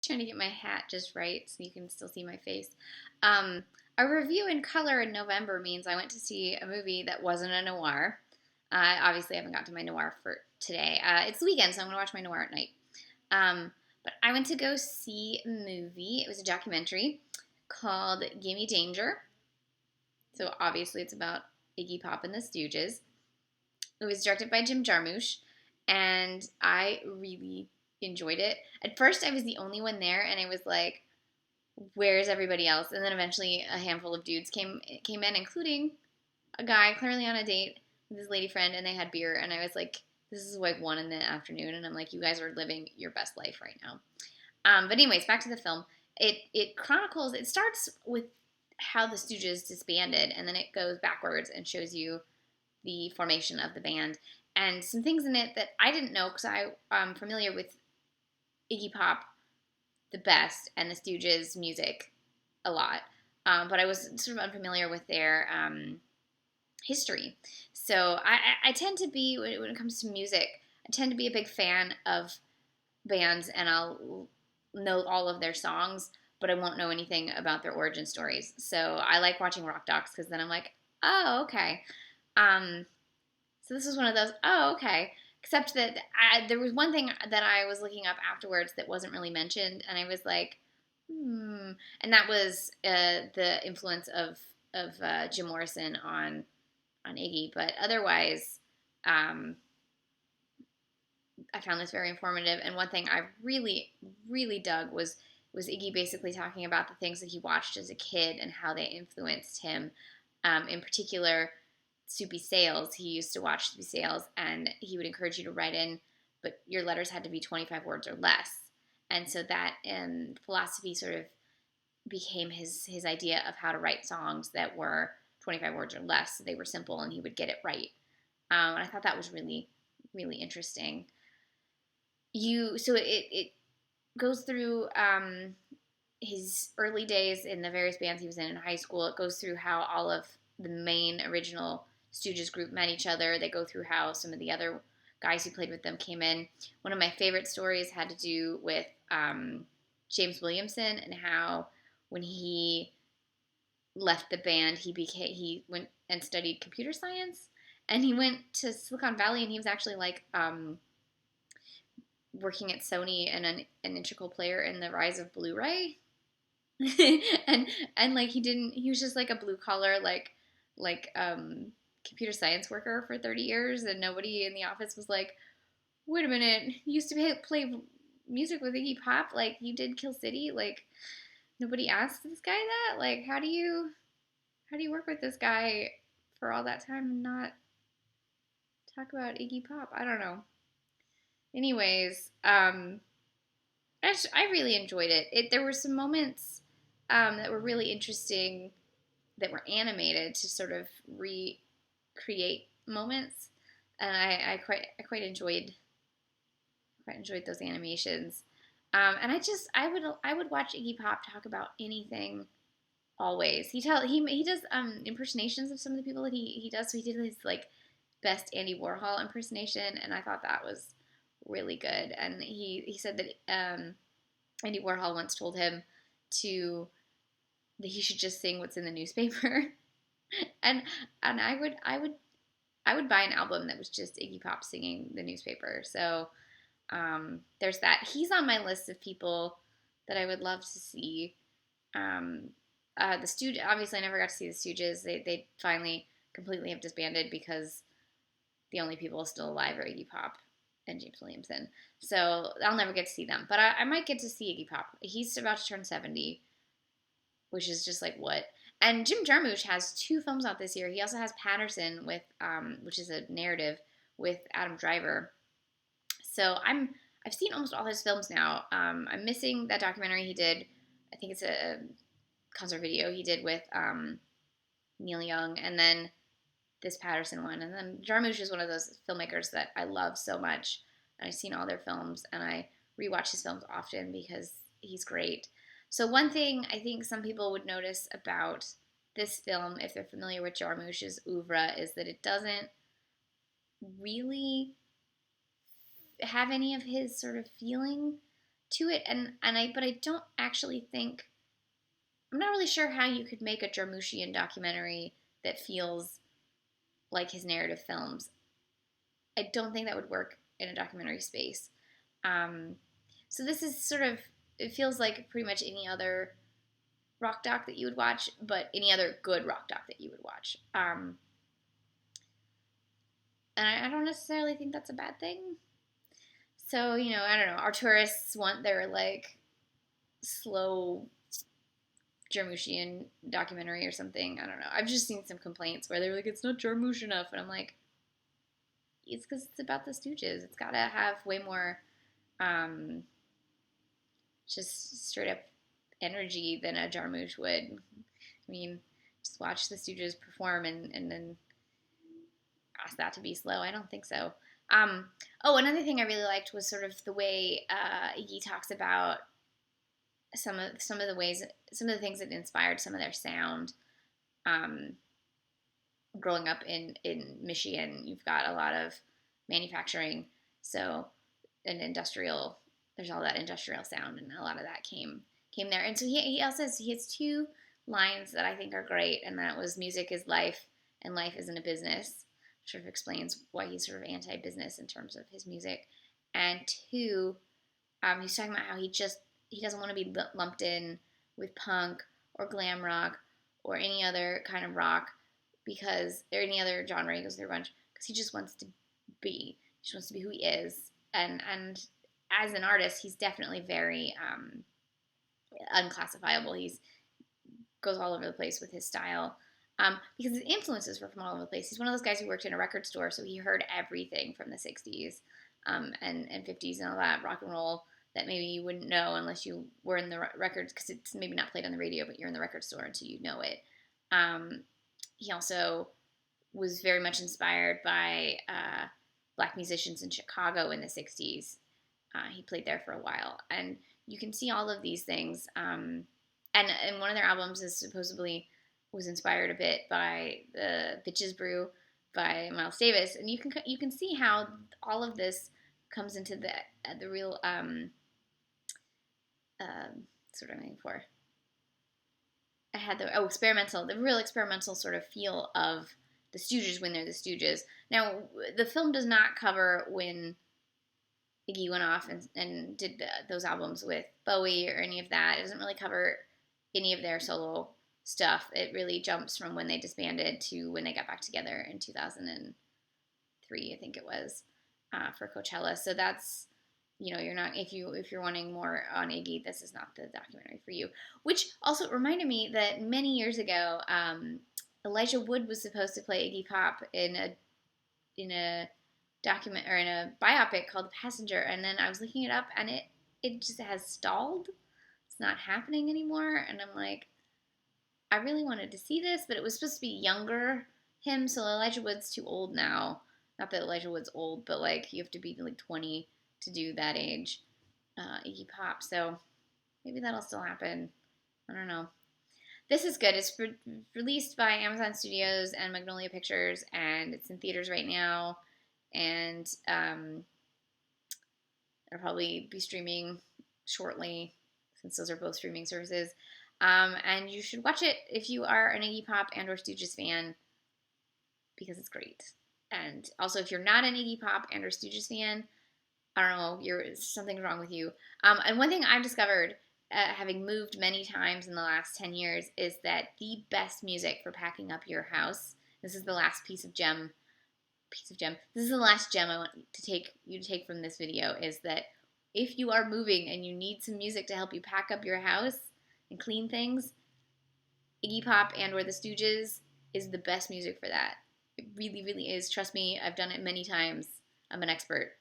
trying to get my hat just right so you can still see my face. A review in color in November means I went to see a movie that wasn't a noir. Obviously, I haven't got to my noir for today. It's the weekend, so I'm going to watch my noir at night. But I went to go see a movie. It was a documentary called Gimme Danger. So obviously, it's about Iggy Pop and the Stooges. It was directed by Jim Jarmusch, and I really enjoyed it. At first, I was the only one there, and I was like, where's everybody else? And then eventually a handful of dudes came in, including a guy clearly on a date with his lady friend, and they had beer, and I was like, this is like 1 in the afternoon, and I'm like, you guys are living your best life right now. But anyways, back to the film. It chronicles, it starts with how the Stooges disbanded, and then it goes backwards and shows you the formation of the band, and some things in it that I didn't know because I'm familiar with Iggy Pop the best and the Stooges music a lot, but I was sort of unfamiliar with their history. So I tend to be, when it comes to music, I tend to be a big fan of bands, and I'll know all of their songs, but I won't know anything about their origin stories. So I like watching rock docs because then I'm like, oh, okay. So this was one of those, oh, okay. Except that there was one thing that I was looking up afterwards that wasn't really mentioned, and I was like, and that was the influence of Jim Morrison on Iggy. But otherwise, I found this very informative. And one thing I really, really dug was Iggy basically talking about the things that he watched as a kid and how they influenced him. In particular, Soupy Sales. He used to watch Soupy Sales, and he would encourage you to write in, but your letters had to be 25 words or less. And so that philosophy sort of became his idea of how to write songs that were 25 words or less. So they were simple, and he would get it right. And I thought that was really, really interesting. So it goes through his early days in the various bands he was in high school. It goes through how all of the main original Stooges group met each other. They go through how some of the other guys who played with them came in. One of my favorite stories had to do with James Williamson, and how when he left the band, he went and studied computer science, and he went to Silicon Valley, and he was actually like working at Sony and an integral player in the rise of Blu-ray. and like he was just like a blue collar like computer science worker for 30 years, and nobody in the office was like, wait a minute, you used to play music with Iggy Pop, like you did Kill City, like nobody asked this guy that, like how do you work with this guy for all that time and not talk about Iggy Pop? I don't know. Anyways, I really enjoyed it. There were some moments that were really interesting that were animated to sort of recreate moments, and I quite enjoyed those animations. And I would watch Iggy Pop talk about anything always. He does impersonations of some of the people that he does. So he did his like best Andy Warhol impersonation, and I thought that was really good. And he said that Andy Warhol once told him that he should just sing what's in the newspaper, and I would buy an album that was just Iggy Pop singing the newspaper. So there's that. He's on my list of people that I would love to see. The Stooges, obviously I never got to see the Stooges. They finally completely have disbanded because the only people still alive are Iggy Pop and James Williamson. So I'll never get to see them. But I might get to see Iggy Pop. He's about to turn 70, which is just like, what? And Jim Jarmusch has 2 films out this year. He also has Patterson with, which is a narrative with Adam Driver. So I've seen almost all his films now. I'm missing that documentary he did. I think it's a concert video he did with Neil Young, and then this Patterson one. And then Jarmusch is one of those filmmakers that I love so much, and I've seen all their films, and I rewatch his films often because he's great. So one thing I think some people would notice about this film, if they're familiar with Jarmusch's oeuvre, is that it doesn't really have any of his sort of feeling to it, but I don't actually think, I'm not really sure how you could make a Jarmuschian documentary that feels like his narrative films. I don't think that would work in a documentary space. So this is sort of, it feels like pretty much any other rock doc that you would watch, but any other good rock doc that you would watch. And I don't necessarily think that's a bad thing. So, you know, I don't know. Our tourists want their, like, slow Jarmuschian documentary or something. I don't know. I've just seen some complaints where they're like, it's not Jarmusch enough. And I'm like, it's because it's about the Stooges. It's got to have way more just straight up energy than a Jarmusch would. I mean, just watch the Stooges perform and then ask that to be slow. I don't think so. Another thing I really liked was sort of the way Iggy talks about some of the things that inspired some of their sound. Growing up in Michigan, you've got a lot of manufacturing, so an industrial. There's all that industrial sound, and a lot of that came there. And so he also has 2 lines that I think are great, and that was music is life, and life isn't a business. Sort of explains why he's sort of anti-business in terms of his music. And 2, he's talking about how he doesn't want to be lumped in with punk or glam rock or any other kind of rock or any other genre. He goes through a bunch because he just wants to be. He just wants to be who he is. And as an artist, he's definitely very unclassifiable. He's goes all over the place with his style. Because his influences were from all over the place. He's one of those guys who worked in a record store, so he heard everything from the 60s and 50s and all that rock and roll that maybe you wouldn't know unless you were in the records, because it's maybe not played on the radio, but you're in the record store and so you know it. He also was very much inspired by black musicians in Chicago in the 60s. He played there for a while. And you can see all of these things. And one of their albums is supposedly was inspired a bit by the Bitches Brew by Miles Davis, and you can see how all of this comes into the real sort of I'm looking for. I had the real experimental sort of feel of the Stooges when they're the Stooges. Now the film does not cover when Iggy went off and did those albums with Bowie or any of that. It doesn't really cover any of their solo stuff. It really jumps from when they disbanded to when they got back together in 2003, I think it was, for Coachella. So that's, you're not, if you're wanting more on Iggy, this is not the documentary for you. Which also reminded me that many years ago, Elijah Wood was supposed to play Iggy Pop in a document or in a biopic called The Passenger, and then I was looking it up, and it just has stalled. It's not happening anymore, and I'm like, I really wanted to see this, but it was supposed to be younger him, so Elijah Wood's too old now. Not that Elijah Wood's old, but like you have to be like 20 to do that age Iggy Pop, so maybe that'll still happen. I don't know. This is good. It's released by Amazon Studios and Magnolia Pictures, and it's in theaters right now, and it'll probably be streaming shortly, since those are both streaming services. And you should watch it if you are an Iggy Pop and or Stooges fan, because it's great. And also, if you're not an Iggy Pop and or Stooges fan, I don't know, something's wrong with you. And one thing I've discovered, having moved many times in the last 10 years, is that the best music for packing up your house, this is the last piece of gem, this is the last gem I want you to take from this video, is that if you are moving and you need some music to help you pack up your house and clean things, Iggy Pop and or the Stooges is the best music for that. It really, really is. Trust me, I've done it many times. I'm an expert.